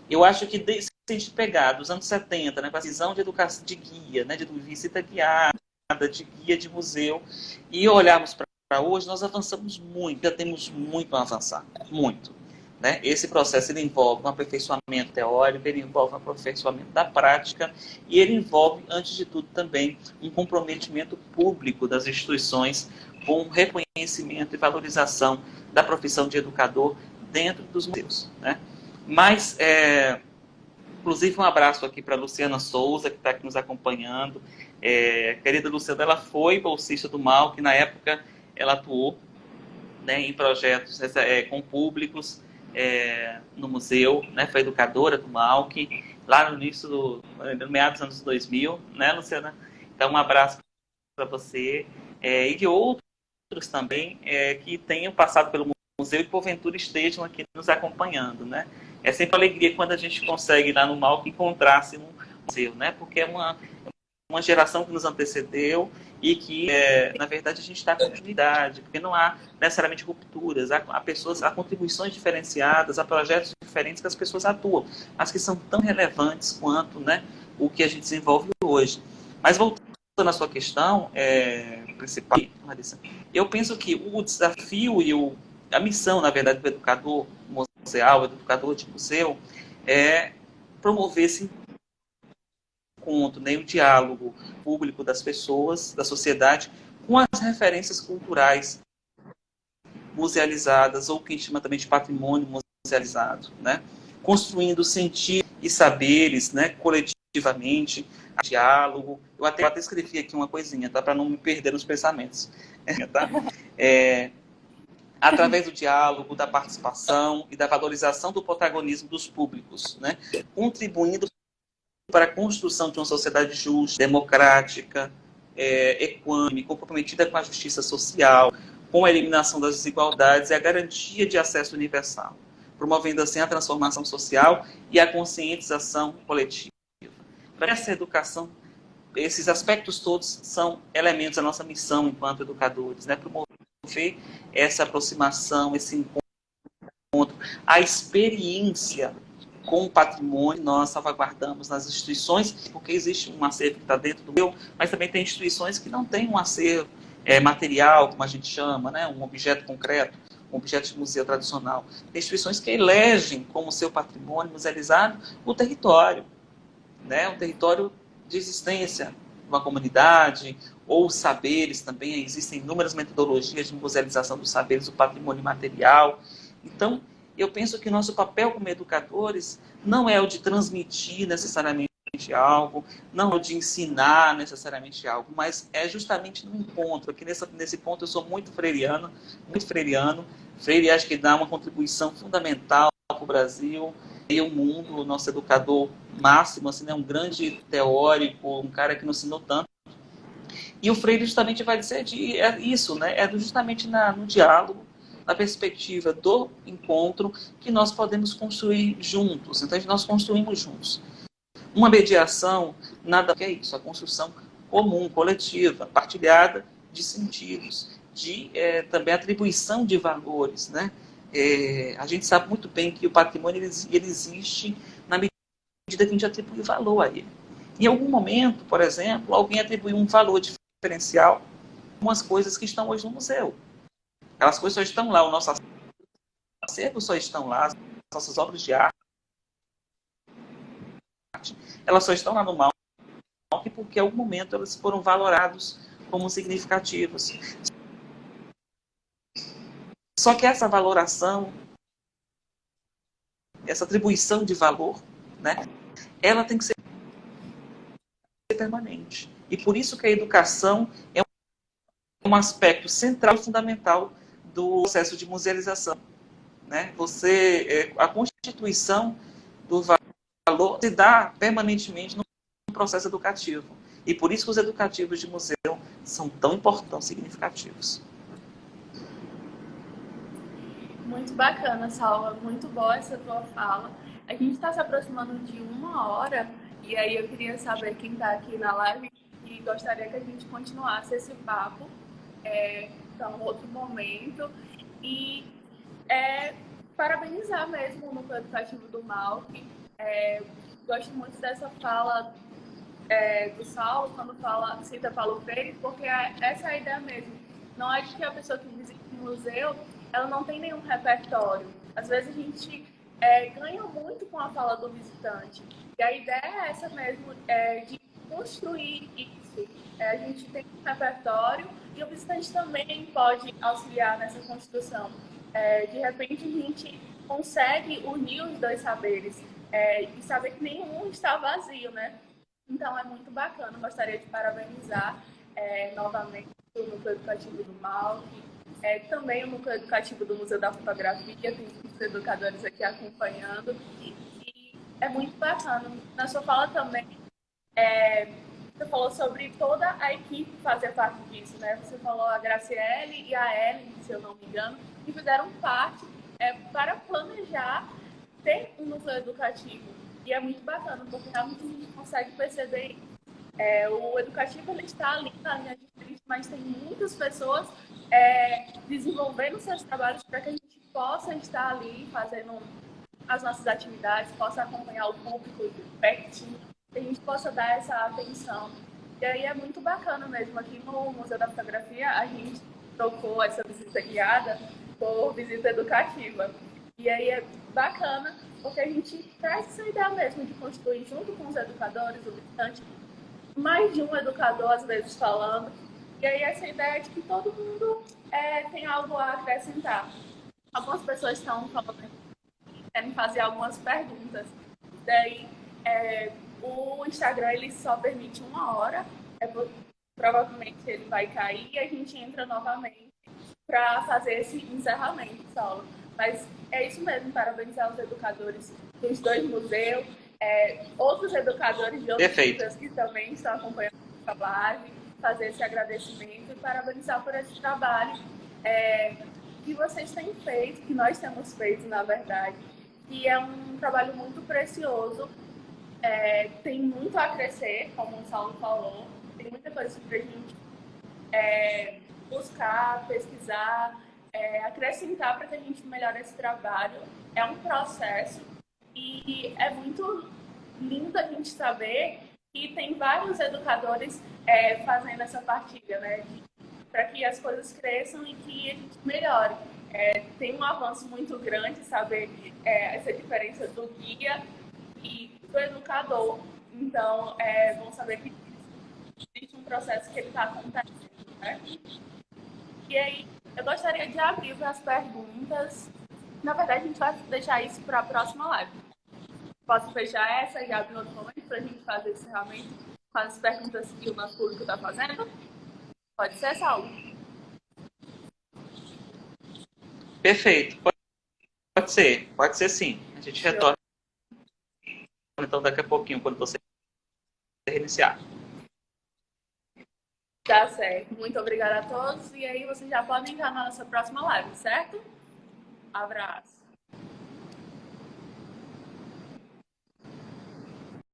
eu acho que se a gente pegar dos anos 70, né, com a visão de educação de guia, né, de visita guiada, de guia de museu, e olharmos para hoje, nós avançamos muito, já temos muito a avançar, muito. Né? Esse processo ele envolve um aperfeiçoamento teórico, ele envolve um aperfeiçoamento da prática e ele envolve, antes de tudo, também um comprometimento público das instituições com o reconhecimento e valorização da profissão de educador dentro dos museus. Né? Mas, inclusive, um abraço aqui para a Luciana Souza, que está aqui nos acompanhando. A querida Luciana, ela foi bolsista do MAUC, na época ela atuou, né, em projetos com públicos, no museu, né, foi educadora do MAUC, lá no início no meados dos anos 2000, né, Luciana? Então, um abraço para você e de outros também que tenham passado pelo museu e porventura estejam aqui nos acompanhando, né? É sempre uma alegria quando a gente consegue lá no Malc encontrar-se no museu, né? Porque é uma geração que nos antecedeu e que, na verdade, a gente está com continuidade, porque não há necessariamente rupturas, há pessoas, há contribuições diferenciadas, há projetos diferentes que as pessoas atuam, mas que são tão relevantes quanto, né, o que a gente desenvolve hoje. Mas voltando à sua questão principal, Larissa, eu penso que o desafio e a missão, na verdade, do educador museal, do educador de museu, é promover esse encontro, né, o diálogo público das pessoas, da sociedade, com as referências culturais musealizadas, ou que a gente chama também de patrimônio musealizado, né? Construindo sentir e saberes, né, coletivamente, diálogo. Eu até escrevi aqui uma coisinha, tá, para não me perder nos pensamentos. Tá? Através do diálogo, da participação e da valorização do protagonismo dos públicos, né? Contribuindo para a construção de uma sociedade justa, democrática, equânime, comprometida com a justiça social, com a eliminação das desigualdades e a garantia de acesso universal, promovendo assim a transformação social e a conscientização coletiva. Para essa educação, esses aspectos todos são elementos da nossa missão enquanto educadores, né? Promover essa aproximação, esse encontro, a experiência com o patrimônio, nós salvaguardamos nas instituições, porque existe um acervo que está dentro do meu, mas também tem instituições que não têm um acervo material, como a gente chama, né, um objeto concreto, um objeto de museu tradicional. Tem instituições que elegem como seu patrimônio musealizado o território, né, um território de existência de uma comunidade, ou os saberes também, existem inúmeras metodologias de musealização dos saberes do patrimônio material. Então, eu penso que nosso papel como educadores não é o de transmitir necessariamente algo, não é o de ensinar necessariamente algo, mas é justamente no encontro. Aqui nesse ponto eu sou muito freiriano. Freire acho que dá uma contribuição fundamental para o Brasil e o mundo, o nosso educador máximo, assim, né, um grande teórico, um cara que nos ensinou tanto. E o Freire justamente vai dizer isso, né? Justamente no diálogo, na perspectiva do encontro, que nós podemos construir juntos. Então, nós construímos juntos. Uma mediação, nada que é isso, a construção comum, coletiva, partilhada de sentidos, de também atribuição de valores, né? A gente sabe muito bem que o patrimônio ele existe na medida que a gente atribui valor a ele. Em algum momento, por exemplo, alguém atribuiu um valor diferencial a algumas coisas que estão hoje no museu. Aquelas coisas só estão lá, o nosso acervo só estão lá, as nossas obras de arte, elas só estão lá no MALC porque em algum momento elas foram valoradas como significativas. Só que essa valoração, essa atribuição de valor, né, ela tem que ser permanente. E por isso que a educação é um aspecto central e fundamental do processo de musealização. Né? A constituição do valor se dá permanentemente no processo educativo. E por isso que os educativos de museu são tão importantes, significativos. Muito bacana, Salva. Muito boa essa tua fala. A gente está se aproximando de 1 hora e aí eu queria saber quem está aqui na live e gostaria que a gente continuasse esse papo para um outro momento e parabenizar mesmo o Núcleo Educativo do MALC. Gosto muito dessa fala do Saulo, quando cita Paulo Freire, porque essa é a ideia mesmo. Não é de que a pessoa que visita o museu ela não tem nenhum repertório. Às vezes a gente ganha muito com a fala do visitante. E a ideia é essa mesmo, de construir isso. A gente tem um repertório e o visitante também pode auxiliar nessa construção. De repente a gente consegue unir os dois saberes e saber que nenhum está vazio, né? Então é muito bacana. Gostaria de parabenizar novamente o Núcleo Educativo do MALC, também o Núcleo Educativo do Museu da Fotografia, tem os educadores aqui acompanhando, e é muito bacana. Na sua fala também, você falou sobre toda a equipe fazer parte disso, né? Você falou a Graciele e a Ellen, se eu não me engano, que fizeram parte para planejar ter um núcleo educativo. E é muito bacana, porque realmente a gente consegue perceber o educativo ele está ali na linha de frente, mas tem muitas pessoas desenvolvendo seus trabalhos para que a gente possa estar ali fazendo as nossas atividades, possa acompanhar o público pertinho, que a gente possa dar essa atenção. E aí é muito bacana mesmo. Aqui no Museu da Fotografia, a gente trocou essa visita guiada por visita educativa. E aí é bacana, porque a gente traz essa ideia mesmo de construir junto com os educadores, o visitante, mais de um educador, às vezes, falando. E aí essa ideia de que todo mundo tem algo a acrescentar. Algumas pessoas estão falando, querem fazer algumas perguntas. Daí, o Instagram ele só permite 1 hora. Provavelmente ele vai cair e a gente entra novamente para fazer esse encerramento, Saulo. Mas é isso mesmo, parabenizar os educadores dos 2 museus, outros educadores de outros museus que também estão acompanhando a live, fazer esse agradecimento e parabenizar por esse trabalho que vocês têm feito, que nós temos feito, na verdade. E é um trabalho muito precioso, tem muito a crescer, como o Saulo falou, tem muita coisa para a gente buscar, pesquisar, acrescentar para que a gente melhore esse trabalho. É um processo e é muito lindo a gente saber que tem vários educadores fazendo essa partilha, né? Para que as coisas cresçam e que a gente melhore. Tem um avanço muito grande saber essa diferença do guia e do educador. Então, vamos saber que existe um processo que ele está acontecendo, né? E aí, eu gostaria de abrir para as perguntas. Na verdade, a gente vai deixar isso para a próxima live. Posso fechar essa e abrir outro momento para a gente fazer esse encerramento com as perguntas que o nosso público está fazendo? Pode ser, Saulo? Perfeito. Pode ser sim. A gente retorna então daqui a pouquinho, quando você reiniciar. Tá certo. Muito obrigada a todos. E aí vocês já podem entrar na nossa próxima live, certo? Abraço.